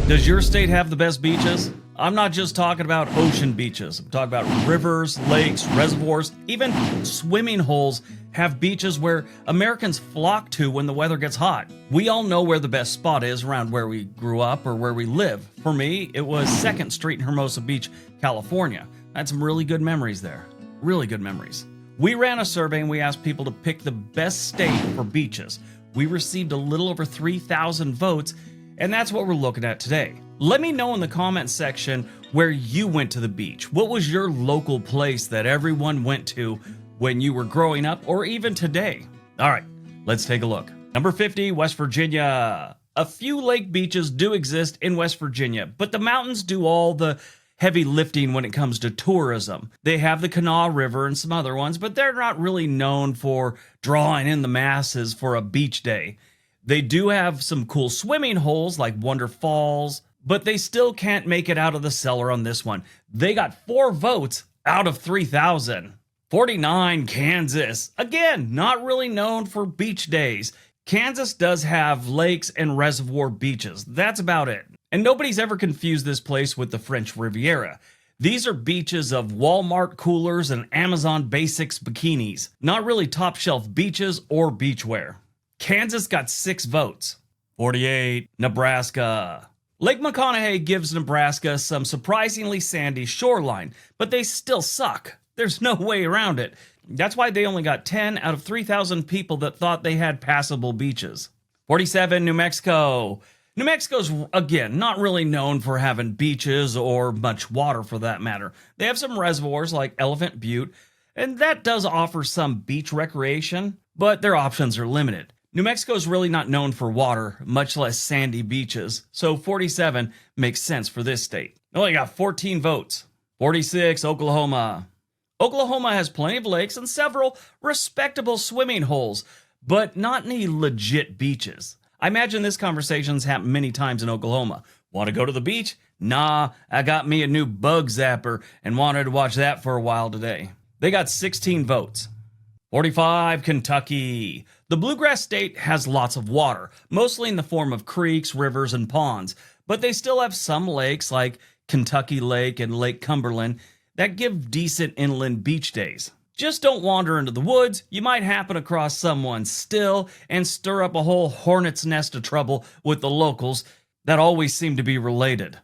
Does your state have the best beaches? I'm not just talking about ocean beaches. I'm talking about rivers, lakes, reservoirs, even swimming holes have beaches where Americans flock to when the weather gets hot. We all know where the best spot is around where we grew up or where we live. For me, it was 2nd Street in Hermosa Beach, California. I had some really good memories there. Really good memories. We ran a survey and we asked people to pick the best state for beaches. We received a little over 3,000 votes, and that's what we're looking at today. Let me know in the comments section where you went to the beach. What was your local place that everyone went to when you were growing up or even today? All right, let's take a look. Number 50, West Virginia. A few lake beaches do exist in West Virginia, but the mountains do all the heavy lifting when it comes to tourism. They have the Kanawha River and some other ones, but they're not really known for drawing in the masses for a beach day. They do have some cool swimming holes like Wonder Falls, but they still can't make it out of the cellar on this one. They got 4 votes out of 3,000. 49, Kansas. Again, not really known for beach days. Kansas does have lakes and reservoir beaches. That's about it. And nobody's ever confused this place with the French Riviera. These are beaches of Walmart coolers and Amazon Basics bikinis. Not really top shelf beaches or beachwear. Kansas got 6 votes. 48, Nebraska. Lake McConaughey gives Nebraska some surprisingly sandy shoreline, but they still suck. There's no way around it. That's why they only got 10 out of 3,000 people that thought they had passable beaches. 47, New Mexico. New Mexico's, again, not really known for having beaches or much water for that matter. They have some reservoirs like Elephant Butte, and that does offer some beach recreation, but their options are limited. New Mexico's really not known for water, much less sandy beaches, so 47 makes sense for this state. They only got 14 votes. 46, Oklahoma. Oklahoma has plenty of lakes and several respectable swimming holes, but not any legit beaches. I imagine this conversation's happened many times in Oklahoma. Want to go to the beach? Nah, I got me a new bug zapper and wanted to watch that for a while today. They got 16 votes. 45, Kentucky. The Bluegrass State has lots of water, mostly in the form of creeks, rivers, and ponds, but they still have some lakes like Kentucky Lake and Lake Cumberland that give decent inland beach days. Just don't wander into the woods. You might happen across someone still and stir up a whole hornet's nest of trouble with the locals that always seem to be related.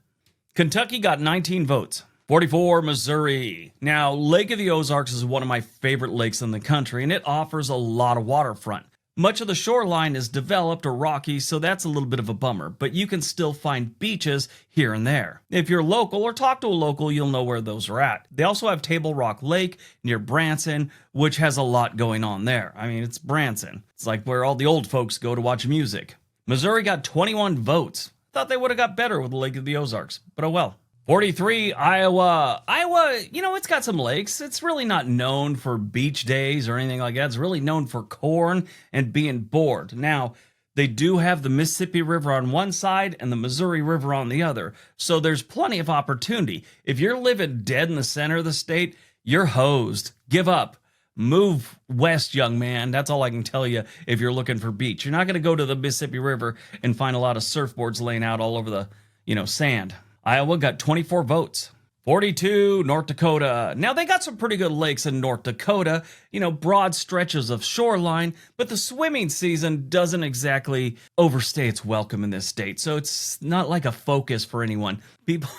Kentucky got 19 votes. 44, Missouri. Now, Lake of the Ozarks is one of my favorite lakes in the country, and it offers a lot of waterfront. Much of the shoreline is developed or rocky, so that's a little bit of a bummer, but you can still find beaches here and there. If you're local or talk to a local, you'll know where those are at. They also have Table Rock Lake near Branson, which has a lot going on there. I mean, it's Branson. It's like where all the old folks go to watch music. Missouri got 21 votes. Thought they would have got better with the Lake of the Ozarks, but oh well. 43, Iowa. Iowa, it's got some lakes. It's really not known for beach days or anything like that. It's really known for corn and being bored. Now, they do have the Mississippi River on one side and the Missouri River on the other, so there's plenty of opportunity. If you're living dead in the center of the state, you're hosed. Give up. Move west, young man. That's all I can tell you if you're looking for beach. You're not going to go to the Mississippi River and find a lot of surfboards laying out all over the, sand. Iowa got 24 votes. 42, North Dakota. Now, they got some pretty good lakes in North Dakota, broad stretches of shoreline, but the swimming season doesn't exactly overstay its welcome in this state, so it's not like a focus for anyone. People,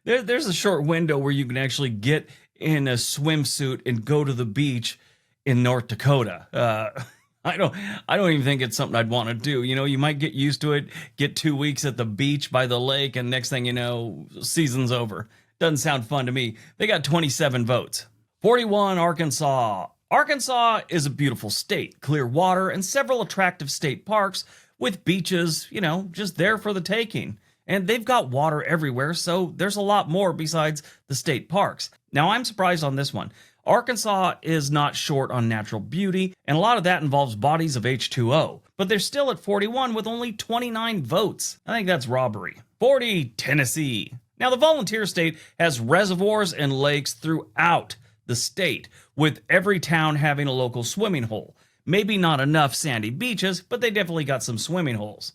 there's a short window where you can actually get in a swimsuit and go to the beach in North Dakota. I don't even think it's something I'd want to do. You might get used to it, get 2 weeks at the beach by the lake, and next thing you know, season's over. Doesn't sound fun to me. They got 27 votes. 41, Arkansas. Arkansas is a beautiful state, clear water, and several attractive state parks with beaches, just there for the taking. And they've got water everywhere, so there's a lot more besides the state parks. Now, I'm surprised on this one. Arkansas is not short on natural beauty, and a lot of that involves bodies of H2O, but they're still at 41 with only 29 votes. I think that's robbery. 40, Tennessee. Now, the volunteer state has reservoirs and lakes throughout the state, with every town having a local swimming hole. Maybe not enough sandy beaches, but they definitely got some swimming holes.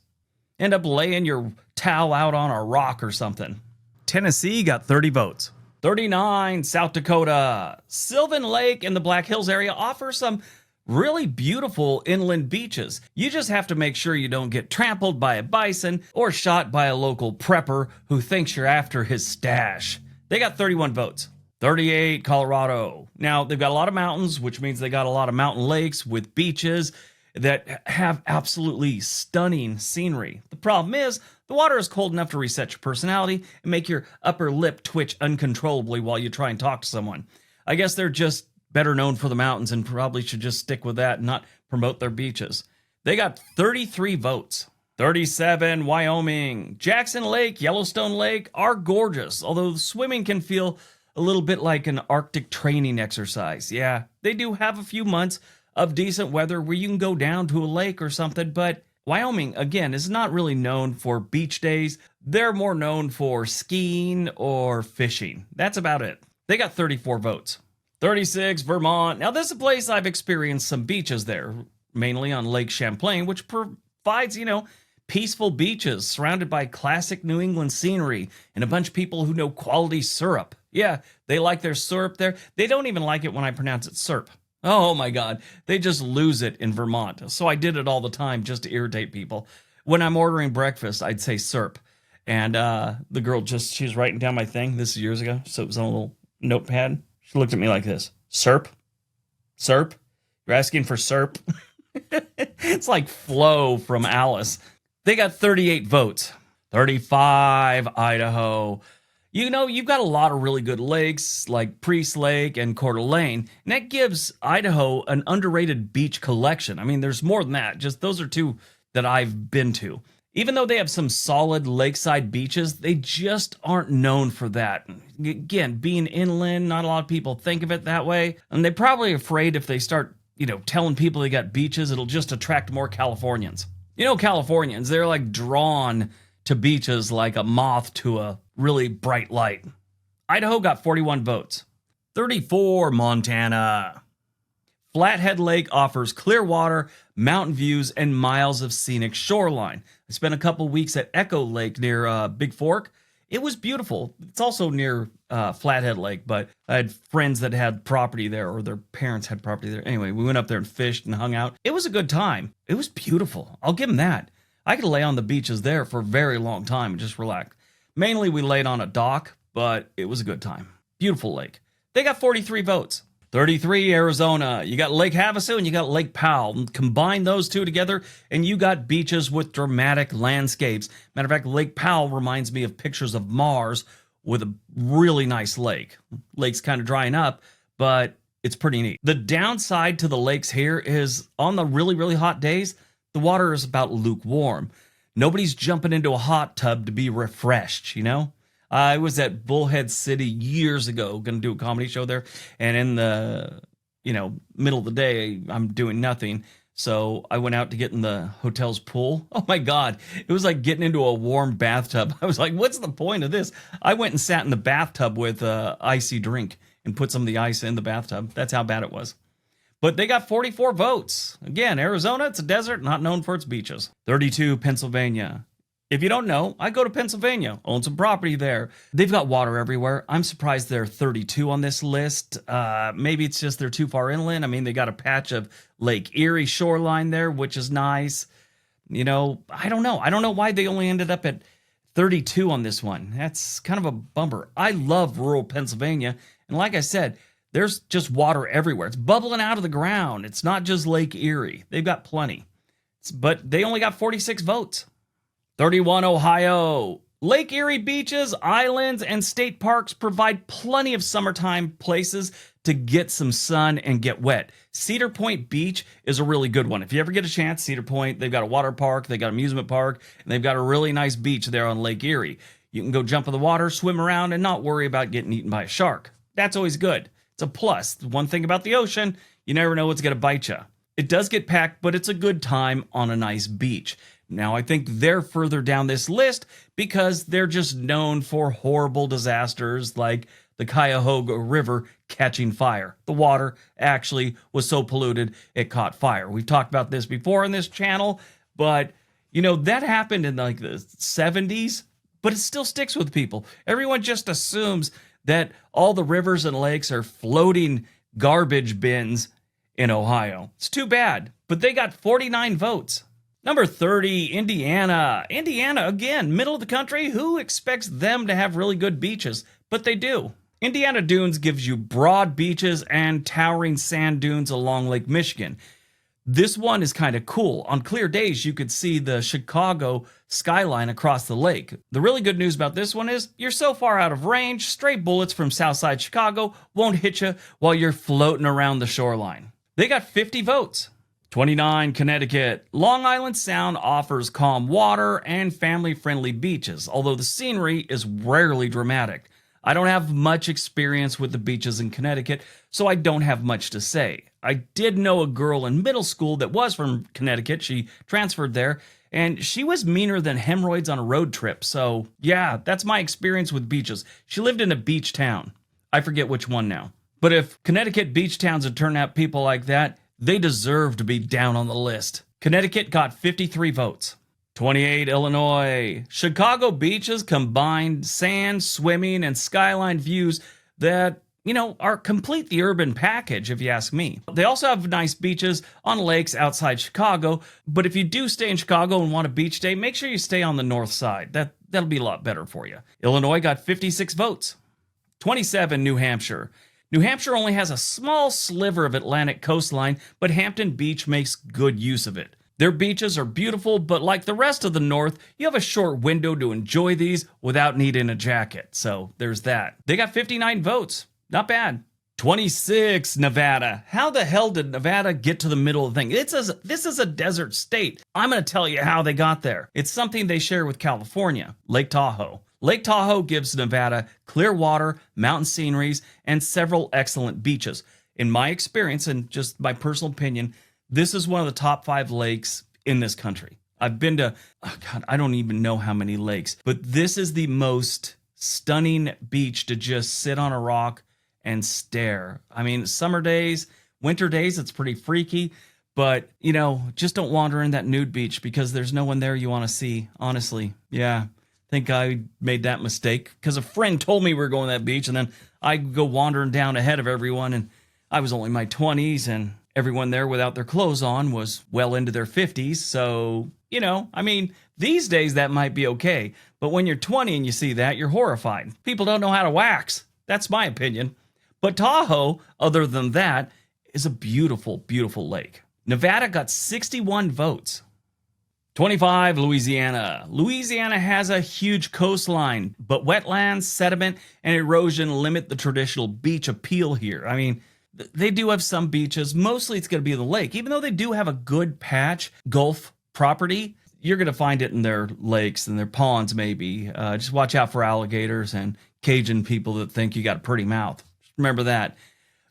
End up laying your towel out on a rock or something. Tennessee got 30 votes. 39, South Dakota. Sylvan Lake in the Black Hills area offers some really beautiful inland beaches. You just have to make sure you don't get trampled by a bison or shot by a local prepper who thinks you're after his stash. They got 31 votes. 38, Colorado. Now, they've got a lot of mountains, which means they got a lot of mountain lakes with beaches that have absolutely stunning scenery. The problem is, the water is cold enough to reset your personality and make your upper lip twitch uncontrollably while you try and talk to someone. I guess they're just better known for the mountains and probably should just stick with that and not promote their beaches. They got 33 votes. 37, Wyoming. Jackson Lake, Yellowstone Lake are gorgeous, although swimming can feel a little bit like an Arctic training exercise. Yeah, they do have a few months of decent weather where you can go down to a lake or something, but Wyoming, again, is not really known for beach days. They're more known for skiing or fishing. That's about it. They got 34 votes. 36, Vermont. Now, this is a place I've experienced some beaches there, mainly on Lake Champlain, which provides, peaceful beaches surrounded by classic New England scenery and a bunch of people who know quality syrup. Yeah, they like their syrup there. They don't even like it when I pronounce it syrup. Oh my God, they just lose it in Vermont. So I did it all the time just to irritate people. When I'm ordering breakfast, I'd say syrup. And the girl she was writing down my thing. This is years ago, so it was on a little notepad. She looked at me like this. Syrup? Syrup? You're asking for syrup? It's like Flo from Alice. They got 38 votes. 35, Idaho. You've got a lot of really good lakes like Priest Lake and Coeur d'Alene, and that gives Idaho an underrated beach collection. I mean, there's more than that. Just those are two that I've been to. Even though they have some solid lakeside beaches, they just aren't known for that. Again, being inland, not a lot of people think of it that way, and they're probably afraid if they start, telling people they got beaches, it'll just attract more Californians. Californians, they're like drawn to beaches like a moth to a really bright light. Idaho got 41 votes. 34, Montana. Flathead Lake offers clear water, mountain views, and miles of scenic shoreline. I spent a couple weeks at Echo Lake near Big Fork. It was beautiful. It's also near Flathead Lake, but I had friends that had property there, or their parents had property there. Anyway, we went up there and fished and hung out. It was a good time. It was beautiful. I'll give them that. I could lay on the beaches there for a very long time and just relax. Mainly we laid on a dock, but it was a good time. Beautiful lake. They got 43 votes. 33, Arizona. You got Lake Havasu and you got Lake Powell. Combine those two together and you got beaches with dramatic landscapes. Matter of fact, Lake Powell reminds me of pictures of Mars with a really nice lake. Lake's kind of drying up, but it's pretty neat. The downside to the lakes here is on the really, really hot days, the water is about lukewarm. Nobody's jumping into a hot tub to be refreshed, I was at Bullhead City years ago, going to do a comedy show there. And in the, middle of the day, I'm doing nothing. So I went out to get in the hotel's pool. Oh my God. It was like getting into a warm bathtub. I was like, what's the point of this? I went and sat in the bathtub with icy drink and put some of the ice in the bathtub. That's how bad it was. But they got 44 votes. Again, Arizona, it's a desert, not known for its beaches. 32, Pennsylvania. If you don't know, I go to Pennsylvania, own some property there. They've got water everywhere. I'm surprised they're 32 on this list. Maybe it's just they're too far inland. I mean, they got a patch of Lake Erie shoreline there, which is nice. I don't know. I don't know why they only ended up at 32 on this one. That's kind of a bummer. I love rural Pennsylvania. And like I said, there's just water everywhere. It's bubbling out of the ground. It's not just Lake Erie. They've got plenty. But they only got 46 votes. 31, Ohio. Lake Erie beaches, islands, and state parks provide plenty of summertime places to get some sun and get wet. Cedar Point Beach is a really good one. If you ever get a chance, Cedar Point, they've got a water park, they've got an amusement park, and they've got a really nice beach there on Lake Erie. You can go jump in the water, swim around, and not worry about getting eaten by a shark. That's always good. It's a plus. One thing about the ocean, you never know what's going to bite you. It does get packed, but it's a good time on a nice beach. Now, I think they're further down this list because they're just known for horrible disasters like the Cuyahoga River catching fire. The water actually was so polluted it caught fire. We've talked about this before on this channel, but That happened in like the 70s, but it still sticks with people. Everyone just assumes that all the rivers and lakes are floating garbage bins in Ohio. It's too bad, but they got 49 votes. Number 30, Indiana. Indiana, again, middle of the country. Who expects them to have really good beaches? But they do. Indiana Dunes gives you broad beaches and towering sand dunes along Lake Michigan. This one is kind of cool. On clear days, you could see the Chicago skyline across the lake. The really good news about this one is you're so far out of range, stray bullets from Southside Chicago won't hit you while you're floating around the shoreline. They got 50 votes. 29, Connecticut. Long Island Sound offers calm water and family-friendly beaches, although the scenery is rarely dramatic. I don't have much experience with the beaches in Connecticut, so I don't have much to say. I did know a girl in middle school that was from Connecticut. She transferred there, and she was meaner than hemorrhoids on a road trip. So, yeah, that's my experience with beaches. She lived in a beach town. I forget which one now. But if Connecticut beach towns had turned out people like that, they deserve to be down on the list. Connecticut got 53 votes. 28, Illinois. Chicago beaches combine sand, swimming, and skyline views that, are complete the urban package, if you ask me. They also have nice beaches on lakes outside Chicago, but if you do stay in Chicago and want a beach day, make sure you stay on the north side. That'll be a lot better for you. Illinois got 56 votes. 27, New Hampshire. New Hampshire only has a small sliver of Atlantic coastline, but Hampton Beach makes good use of it. Their beaches are beautiful, but like the rest of the North, you have a short window to enjoy these without needing a jacket. So there's that. They got 59 votes. Not bad. 26, Nevada. How the hell did Nevada get to the middle of the thing? This is a desert state. I'm going to tell you how they got there. It's something they share with California, Lake Tahoe. Lake Tahoe gives Nevada clear water, mountain sceneries, and several excellent beaches. In my experience, and just my personal opinion, this is one of the top 5 lakes in this country. I've been to, I don't even know how many lakes, but this is the most stunning beach to just sit on a rock and stare. I mean, summer days, winter days, it's pretty freaky, but, just don't wander in that nude beach because there's no one there you want to see, honestly. Yeah. Think I made that mistake because a friend told me we were going to that beach, and then I go wandering down ahead of everyone, and I was only in my 20s, and everyone there without their clothes on was well into their 50s. So, these days that might be okay, but when you're 20 and you see that, you're horrified. People don't know how to wax. That's my opinion. But Tahoe, other than that, is a beautiful, beautiful lake. Nevada got 61 votes. 25, Louisiana. Louisiana has a huge coastline, but wetlands, sediment, and erosion limit the traditional beach appeal here. They do have some beaches. Mostly it's going to be the lake. Even though they do have a good patch, Gulf property, you're going to find it in their lakes and their ponds maybe. Just watch out for alligators and Cajun people that think you got a pretty mouth. Just remember that.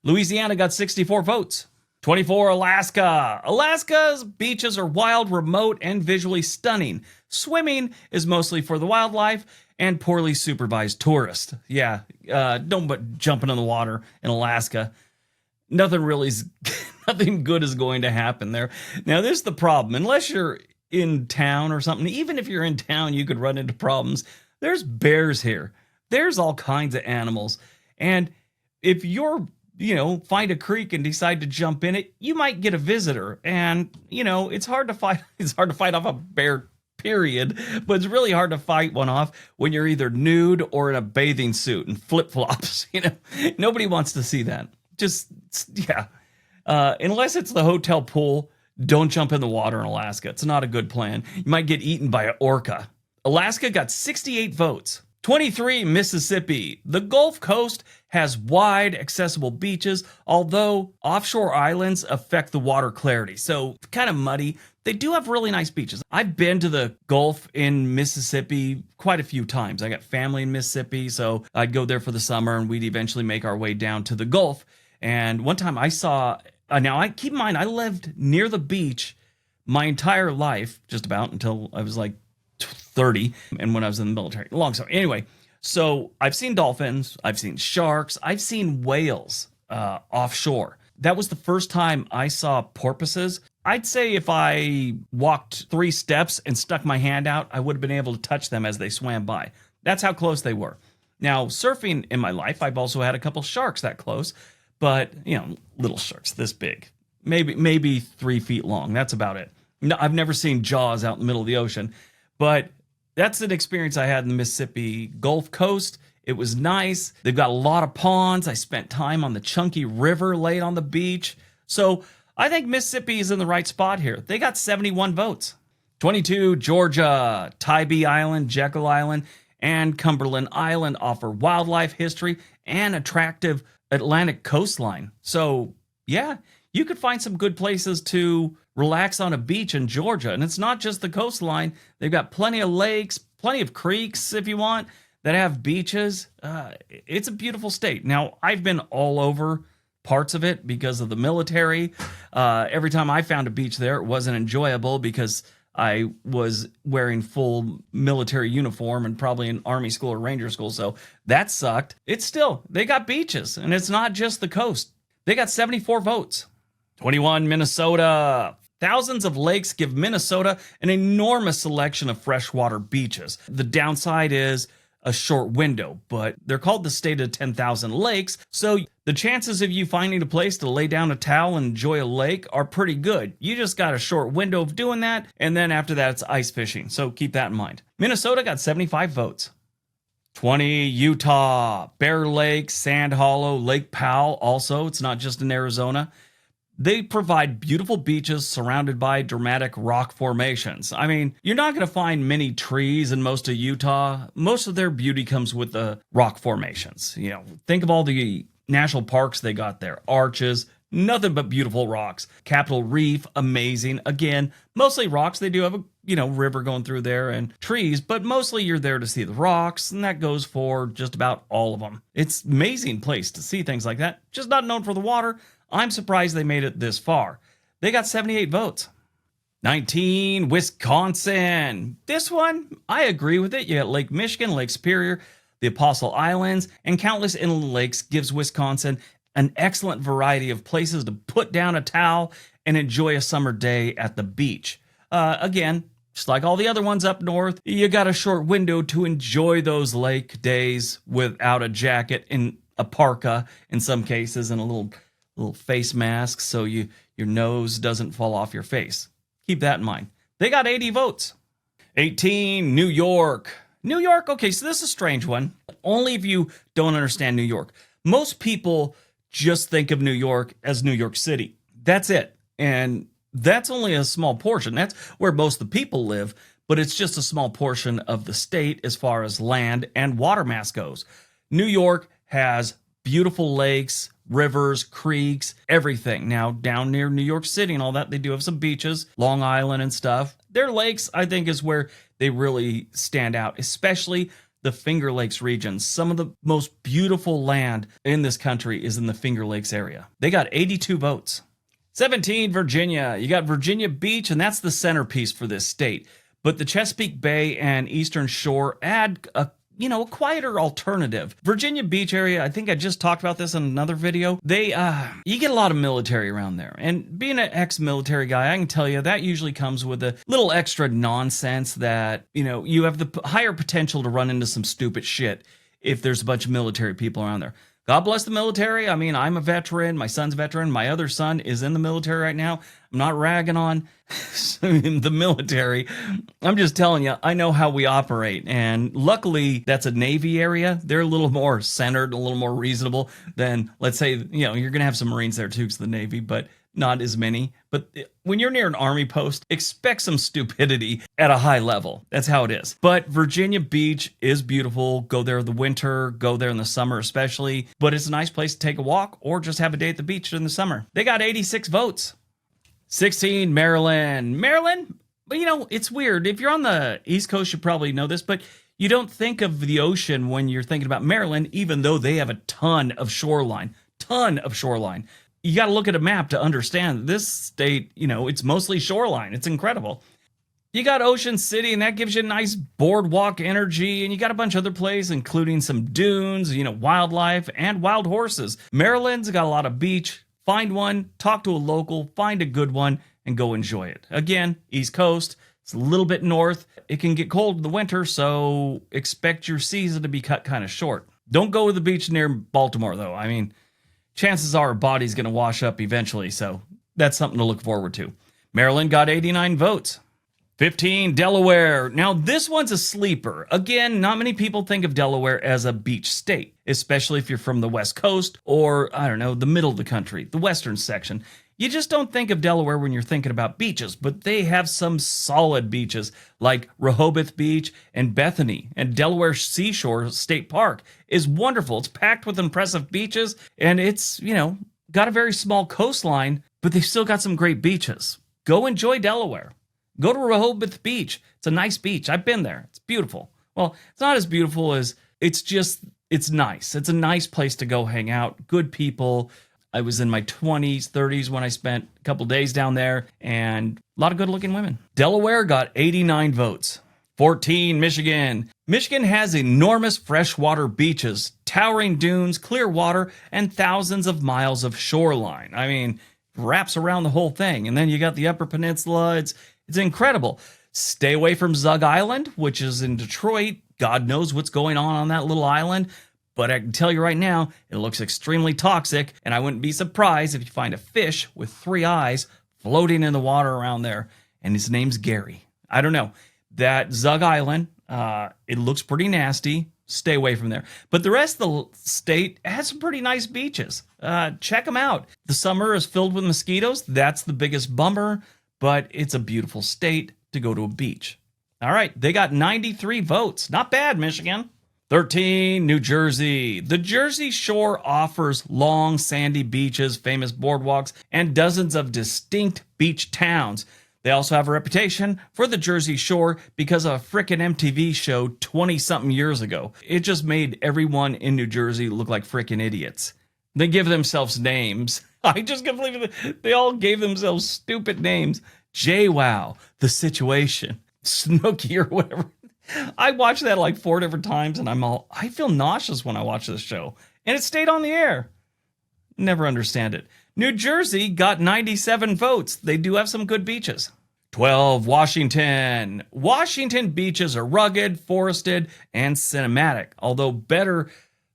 Louisiana got 64 votes. 24, Alaska. Alaska's beaches are wild, remote, and visually stunning. Swimming is mostly for the wildlife and poorly supervised tourists. Yeah, don't but jumping in the water in Alaska. Nothing good is going to happen there. Now, this is the problem. Unless you're in town or something, even if you're in town, you could run into problems. There's bears here. There's all kinds of animals. And if you're find a creek and decide to jump in it, you might get a visitor. And, it's hard to fight off a bear, period. But it's really hard to fight one off when you're either nude or in a bathing suit and flip-flops. Nobody wants to see that. Unless it's the hotel pool, don't jump in the water in Alaska. It's not a good plan. You might get eaten by an orca. Alaska got 68 votes. 23, Mississippi. The Gulf Coast has wide, accessible beaches, although offshore islands affect the water clarity, so kind of muddy. They do have really nice beaches. I've been to the Gulf in Mississippi quite a few times. I got family in Mississippi, so I'd go there for the summer, and we'd eventually make our way down to the Gulf. And one time I saw, keep in mind, I lived near the beach my entire life, just about until I was like 30, and when I was in the military. Long story. Anyway, so I've seen dolphins, I've seen sharks, I've seen whales offshore. That was the first time I saw porpoises. I'd say if I walked 3 steps and stuck my hand out, I would have been able to touch them as they swam by. That's how close they were. Now, surfing in my life, I've also had a couple sharks that close, but, little sharks this big. Maybe 3 feet long. That's about it. No, I've never seen Jaws out in the middle of the ocean, but that's an experience I had in the Mississippi Gulf Coast. It was nice. They've got a lot of ponds. I spent time on the chunky river laid on the beach. So I think Mississippi is in the right spot here. They got 71 votes. 22, Georgia. Tybee Island, Jekyll Island, and Cumberland Island offer wildlife, history, and attractive Atlantic coastline. So, yeah, you could find some good places to relax on a beach in Georgia. And it's not just the coastline. They've got plenty of lakes, plenty of creeks, if you want, that have beaches. It's a beautiful state. Now, I've been all over parts of it because of the military. Every time I found a beach there, it wasn't enjoyable because I was wearing full military uniform and probably an Army school or Ranger school, so that sucked. They got beaches, and it's not just the coast. They got 74 votes. 21, Minnesota. Thousands of lakes give Minnesota an enormous selection of freshwater beaches. The downside is a short window, but they're called the state of 10,000 lakes, so the chances of you finding a place to lay down a towel and enjoy a lake are pretty good. You just got a short window of doing that, and then after that it's ice fishing, so keep that in mind. Minnesota got 75 votes. 20, Utah. Bear Lake, Sand Hollow, Lake Powell also. It's not just in Arizona. They provide beautiful beaches surrounded by dramatic rock formations. I mean, you're not going to find many trees in most of Utah. Most of their beauty comes with the rock formations. Think of all the national parks they got there. Arches, nothing but beautiful rocks. Capitol Reef, amazing. Again, mostly rocks. They do have a river going through there and trees, but mostly you're there to see the rocks, and that goes for just about all of them. It's an amazing place to see things like that. Just not known for the water. I'm surprised they made it this far. They got 78 votes. 19, Wisconsin. This one, I agree with it. You got Lake Michigan, Lake Superior, the Apostle Islands, and countless inland lakes gives Wisconsin an excellent variety of places to put down a towel and enjoy a summer day at the beach. Again, just like all the other ones up north, you got a short window to enjoy those lake days without a jacket and a parka in some cases and a little face mask so your nose doesn't fall off your face. Keep that in mind. They got 80 votes. 18, New York. New York, okay, so this is a strange one. Only if you don't understand New York. Most people just think of New York as New York City. That's it. And that's only a small portion. That's where most of the people live, but it's just a small portion of the state as far as land and water mass goes. New York has beautiful lakes, rivers, creeks, everything. Now, down near New York City and all that, they do have some beaches, Long Island and stuff. Their lakes, I think, is where they really stand out, especially the Finger Lakes region. Some of the most beautiful land in this country is in the Finger Lakes area. They got 82 votes. 17, Virginia. You got Virginia Beach, and that's the centerpiece for this state. But the Chesapeake Bay and Eastern Shore add a quieter alternative. Virginia Beach area, I think I just talked about this in another video. You get a lot of military around there. And being an ex-military guy, I can tell you that usually comes with a little extra nonsense that, you have the higher potential to run into some stupid shit if there's a bunch of military people around there. God bless the military. I mean, I'm a veteran. My son's a veteran. My other son is in the military right now. I'm not ragging on the military. I'm just telling you, I know how we operate. And luckily, that's a Navy area. They're a little more centered, a little more reasonable than, let's say, you're going to have some Marines there too, because the Navy, but not as many. But when you're near an Army post, expect some stupidity at a high level. That's how it is. But Virginia Beach is beautiful. Go there in the winter, go there in the summer especially. But it's a nice place to take a walk or just have a day at the beach in the summer. They got 86 votes. 16, Maryland. Maryland, it's weird. If you're on the East Coast, you probably know this, but you don't think of the ocean when you're thinking about Maryland, even though they have a ton of shoreline. You got to look at a map to understand this state, it's mostly shoreline. It's incredible. You got Ocean City, and that gives you a nice boardwalk energy, and you got a bunch of other places, including some dunes, wildlife, and wild horses. Maryland's got a lot of beach. Find one, talk to a local, find a good one, and go enjoy it. Again, East Coast, it's a little bit north. It can get cold in the winter, so expect your season to be cut kind of short. Don't go to the beach near Baltimore, though. I mean, chances are our body's going to wash up eventually, so that's something to look forward to. Maryland got 89 votes. 15, Delaware. Now, this one's a sleeper. Again, not many people think of Delaware as a beach state, especially if you're from the West Coast or, I don't know, the middle of the country, the western section. You just don't think of Delaware when you're thinking about beaches, but they have some solid beaches like Rehoboth Beach and Bethany, and Delaware Seashore State Park is wonderful. It's packed with impressive beaches, and it's, got a very small coastline, but they've still got some great beaches. Go enjoy Delaware. Go to Rehoboth Beach. It's a nice beach. I've been there. It's beautiful. Well, it's not as beautiful as it's nice. It's a nice place to go hang out. Good people. I was in my 20s, 30s when I spent a couple days down there, and a lot of good-looking women. Delaware got 89 votes. 14, Michigan. Michigan has enormous freshwater beaches, towering dunes, clear water, and thousands of miles of shoreline. I mean, wraps around the whole thing. And then you got the Upper Peninsula. It's incredible. Stay away from Zug Island, which is in Detroit. God knows what's going on that little island. But I can tell you right now, it looks extremely toxic, and I wouldn't be surprised if you find a fish with 3 eyes floating in the water around there, and his name's Gary. I don't know. That Zug Island, it looks pretty nasty. Stay away from there. But the rest of the state has some pretty nice beaches. Check them out. The summer is filled with mosquitoes. That's the biggest bummer, but it's a beautiful state to go to a beach. All right, they got 93 votes. Not bad, Michigan. 13, New Jersey. The Jersey Shore offers long, sandy beaches, famous boardwalks, and dozens of distinct beach towns. They also have a reputation for the Jersey Shore because of a frickin' MTV show 20-something years ago. It just made everyone in New Jersey look like frickin' idiots. They give themselves names. I just can't believe it. They all gave themselves stupid names. JWoww, The Situation, Snooki, or whatever. I watched that like 4 different times, and I feel nauseous when I watch this show. And it stayed on the air. Never understand it. New Jersey got 97 votes. They do have some good beaches. 12, Washington. Washington beaches are rugged, forested, and cinematic. Although better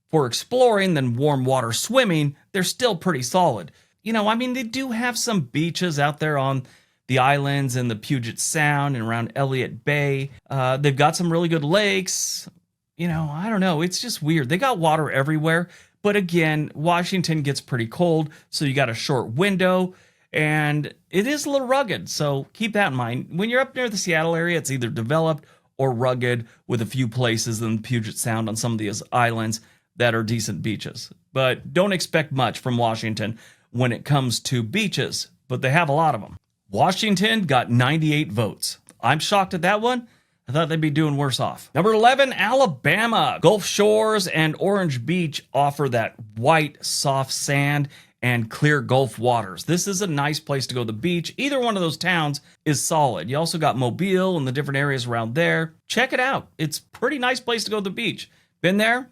for exploring than warm water swimming, they're still pretty solid. They do have some beaches out there on the islands in the Puget Sound and around Elliott Bay. They've got some really good lakes. I don't know. It's just weird. They got water everywhere. But again, Washington gets pretty cold, so you got a short window, and it is a little rugged. So keep that in mind. When you're up near the Seattle area, it's either developed or rugged, with a few places in the Puget Sound on some of these islands that are decent beaches. But don't expect much from Washington when it comes to beaches, but they have a lot of them. Washington got 98 votes. I'm shocked at that one. I thought they'd be doing worse off. Number 11, Alabama. Gulf Shores and Orange Beach offer that white, soft sand and clear Gulf waters. This is a nice place to go to the beach. Either one of those towns is solid. You also got Mobile and the different areas around there. Check it out. It's a pretty nice place to go to the beach. Been there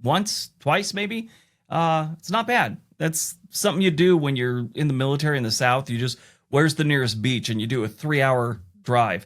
once, twice maybe. It's not bad. That's something you do when you're in the military in the South. You just, where's the nearest beach? And you do a 3-hour drive.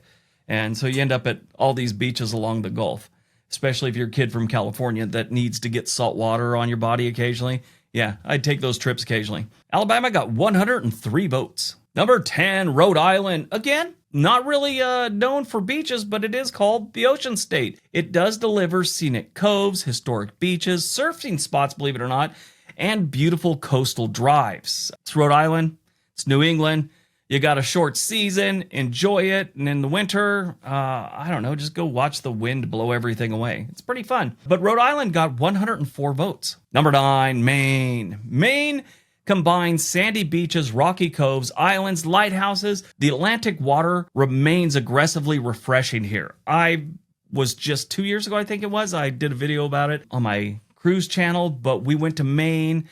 And so you end up at all these beaches along the Gulf, especially if you're a kid from California that needs to get salt water on your body occasionally. Yeah, I'd take those trips occasionally. Alabama got 103 votes. Number 10, Rhode Island. Again, not really known for beaches, but it is called the Ocean State. It does deliver scenic coves, historic beaches, surfing spots, believe it or not, and beautiful coastal drives. It's Rhode Island. It's New England. You got a short season, enjoy it, and in the winter, I don't know, just go watch the wind blow everything away. It's pretty fun. But Rhode Island got 104 votes. Number 9, Maine. Maine combines sandy beaches, rocky coves, islands, lighthouses. The Atlantic water remains aggressively refreshing here. I was just 2 years ago, I think it was. I did a video about it on my cruise channel, but we went to Maine.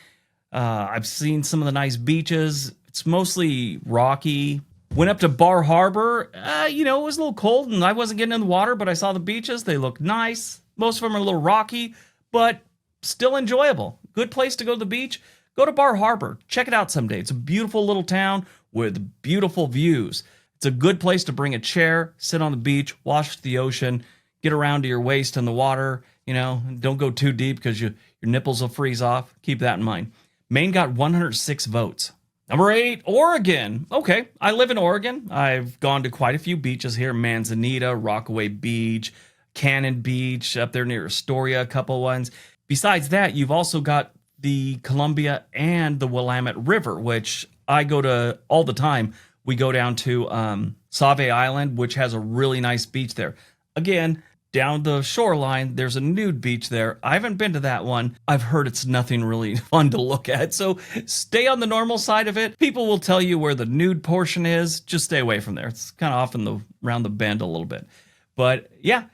I've seen some of the nice beaches. It's mostly rocky. Went up to Bar Harbor. It was a little cold and I wasn't getting in the water, but I saw the beaches. They look nice. Most of them are a little rocky, but still enjoyable. Good place to go to the beach. Go to Bar Harbor. Check it out someday. It's a beautiful little town with beautiful views. It's a good place to bring a chair, sit on the beach, watch the ocean, get around to your waist in the water. Don't go too deep because your nipples will freeze off. Keep that in mind. Maine got 106 votes. Number 8, Oregon. Okay, I live in Oregon. I've gone to quite a few beaches here. Manzanita, Rockaway Beach, Cannon Beach, up there near Astoria, a couple ones. Besides that, you've also got the Columbia and the Willamette River, which I go to all the time. We go down to Save Island, which has a really nice beach there. Again, down the shoreline, there's a nude beach there. I haven't been to that one. I've heard it's nothing really fun to look at. So stay on the normal side of it. People will tell you where the nude portion is. Just stay away from there. It's kind of off around the bend a little bit. But yeah,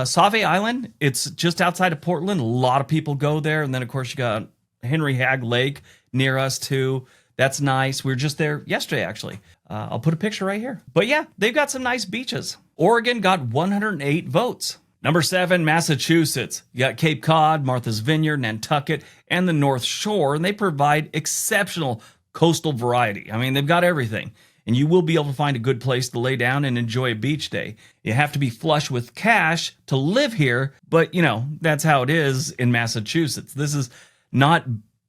Save Island, it's just outside of Portland. A lot of people go there. And then, of course, you got Henry Hagg Lake near us, too. That's nice. We were just there yesterday, actually. I'll put a picture right here. But yeah, they've got some nice beaches. Oregon got 108 votes. Number 7, Massachusetts. You got Cape Cod, Martha's Vineyard, Nantucket, and the North Shore, and they provide exceptional coastal variety. I mean, they've got everything, and you will be able to find a good place to lay down and enjoy a beach day. You have to be flush with cash to live here, but, that's how it is in Massachusetts. This is not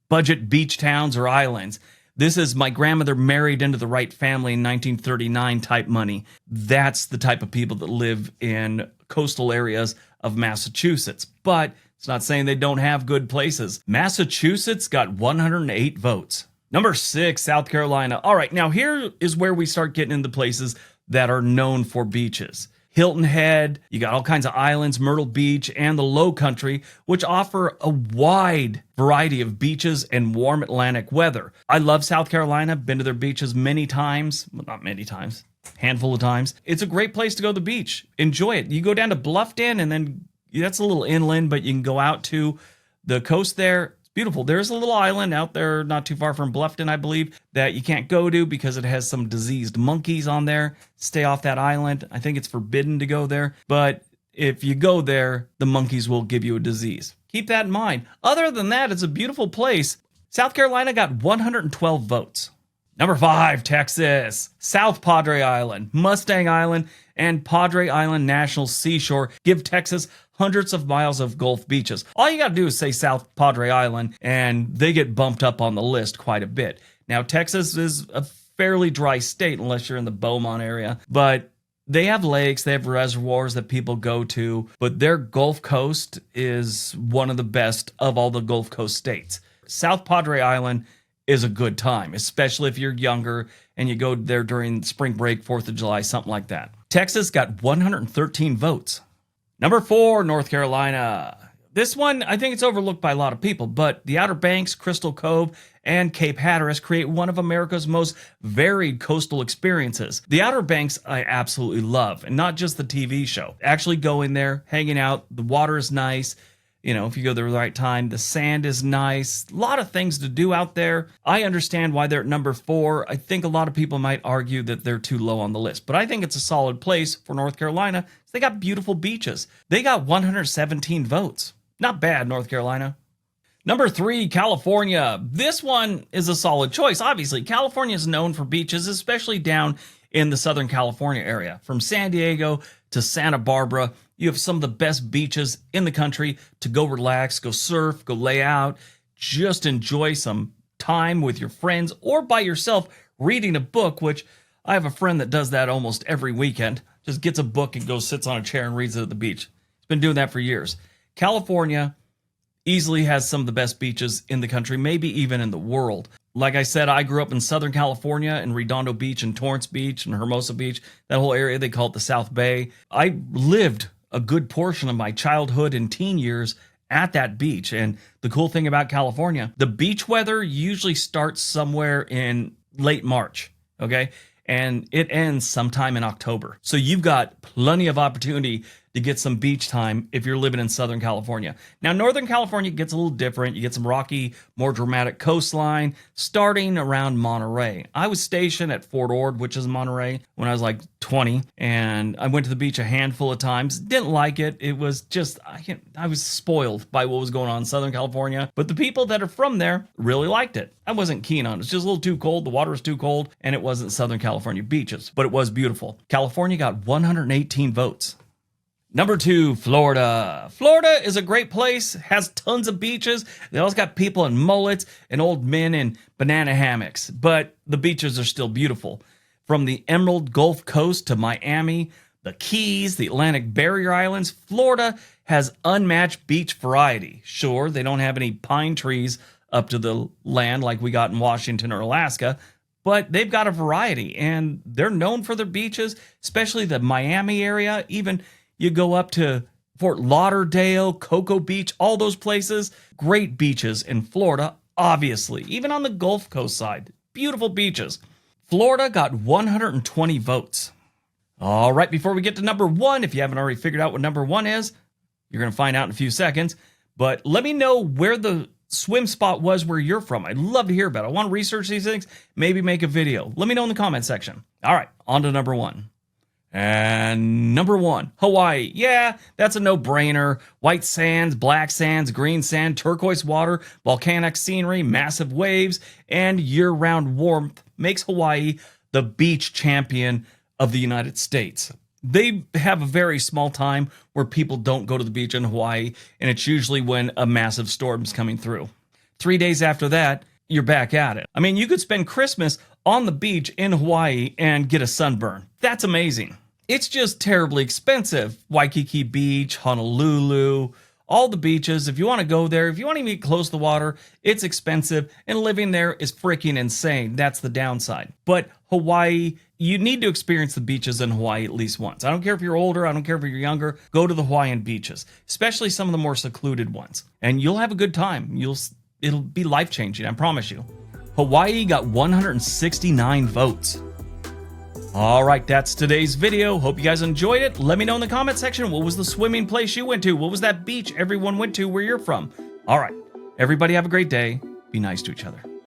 budget beach towns or islands. This is my grandmother married into the right family in 1939 type money. That's the type of people that live in coastal areas of Massachusetts. But it's not saying they don't have good places. Massachusetts got 108 votes. Number 6, South Carolina. All right, now here is where we start getting into places that are known for beaches. Hilton Head, you got all kinds of islands, Myrtle Beach, and the Low Country, which offer a wide variety of beaches and warm Atlantic weather. I love South Carolina, been to their beaches many times. Well, not many times, handful of times. It's a great place to go to the beach. Enjoy it. You go down to Bluffton, and then that's a little inland, but you can go out to the coast there. Beautiful. There's a little island out there not too far from Bluffton, I believe, that you can't go to because it has some diseased monkeys on there. Stay off that island. I think it's forbidden to go there. But if you go there, the monkeys will give you a disease. Keep that in mind. Other than that, it's a beautiful place. South Carolina got 112 votes. Number 5, Texas. South Padre Island, Mustang Island, and Padre Island National Seashore give Texas hundreds of miles of Gulf beaches. All you got to do is say South Padre Island, and they get bumped up on the list quite a bit. Now, Texas is a fairly dry state unless you're in the Beaumont area, but they have lakes, they have reservoirs that people go to, but their Gulf Coast is one of the best of all the Gulf Coast states. South Padre Island is a good time, especially if you're younger and you go there during spring break, 4th of July, something like that. Texas got 113 votes. Number 4, North Carolina. This one, I think it's overlooked by a lot of people, but the Outer Banks, Crystal Cove, and Cape Hatteras create one of America's most varied coastal experiences. The Outer Banks I absolutely love, and not just the TV show. Actually going there, hanging out, the water is nice. If you go there at the right time, the sand is nice. A lot of things to do out there. I understand why they're at number 4. I think a lot of people might argue that they're too low on the list, but I think it's a solid place for North Carolina. They got beautiful beaches. They got 117 votes. Not bad, North Carolina. Number 3, California. This one is a solid choice. Obviously, California is known for beaches, especially down in the Southern California area. From San Diego to Santa Barbara, you have some of the best beaches in the country to go relax, go surf, go lay out, just enjoy some time with your friends or by yourself reading a book, which I have a friend that does that almost every weekend. Just gets a book and goes, sits on a chair and reads it at the beach. He's been doing that for years. California easily has some of the best beaches in the country, maybe even in the world. Like I said, I grew up in Southern California, in Redondo Beach and Torrance Beach and Hermosa Beach. That whole area, they call it the South Bay. I lived a good portion of my childhood and teen years at that beach. And the cool thing about California, the beach weather usually starts somewhere in late March, okay? And it ends sometime in October. So you've got plenty of opportunity to get some beach time if you're living in Southern California. Now, Northern California gets a little different. You get some rocky, more dramatic coastline starting around Monterey. I was stationed at Fort Ord, which is Monterey, when I was like 20, and I went to the beach a handful of times. Didn't like it. It was just, I was spoiled by what was going on in Southern California, but the people that are from there really liked it. I wasn't keen on it. It's just a little too cold. The water was too cold, and it wasn't Southern California beaches, but it was beautiful. California got 118 votes. Number 2, Florida. Florida is a great place, has tons of beaches. They also got people in mullets and old men in banana hammocks, but the beaches are still beautiful. From the Emerald Gulf Coast to Miami, the Keys, the Atlantic Barrier Islands, Florida has unmatched beach variety. Sure, they don't have any pine trees up to the land like we got in Washington or Alaska, but they've got a variety, and they're known for their beaches, especially the Miami area. Even you go up to Fort Lauderdale, Cocoa Beach, all those places. Great beaches in Florida, obviously. Even on the Gulf Coast side, beautiful beaches. Florida got 120 votes. All right, before we get to number 1, if you haven't already figured out what number 1 is, you're going to find out in a few seconds. But let me know where the swim spot was where you're from. I'd love to hear about it. I want to research these things, maybe make a video. Let me know in the comment section. All right, on to number 1. And number 1, Hawaii. Yeah, that's a no-brainer. White sands, black sands, green sand, turquoise water, volcanic scenery, massive waves, and year-round warmth makes Hawaii the beach champion of the United States. They have a very small time where people don't go to the beach in Hawaii, and it's usually when a massive storm's coming through. 3 days after that, you're back at it. I mean, you could spend Christmas on the beach in Hawaii and get a sunburn. That's amazing. It's just terribly expensive. Waikiki Beach, Honolulu, all the beaches. If you want to go there, if you want to even get close to the water, it's expensive, and living there is freaking insane. That's the downside. But Hawaii, you need to experience the beaches in Hawaii at least once. I don't care if you're older, I don't care if you're younger, go to the Hawaiian beaches, especially some of the more secluded ones, and you'll have a good time. It'll be life-changing, I promise you. Hawaii got 169 votes. All right, that's today's video. Hope you guys enjoyed it. Let me know in the comment section, what was the swimming place you went to? What was that beach everyone went to where you're from? All right, everybody have a great day. Be nice to each other.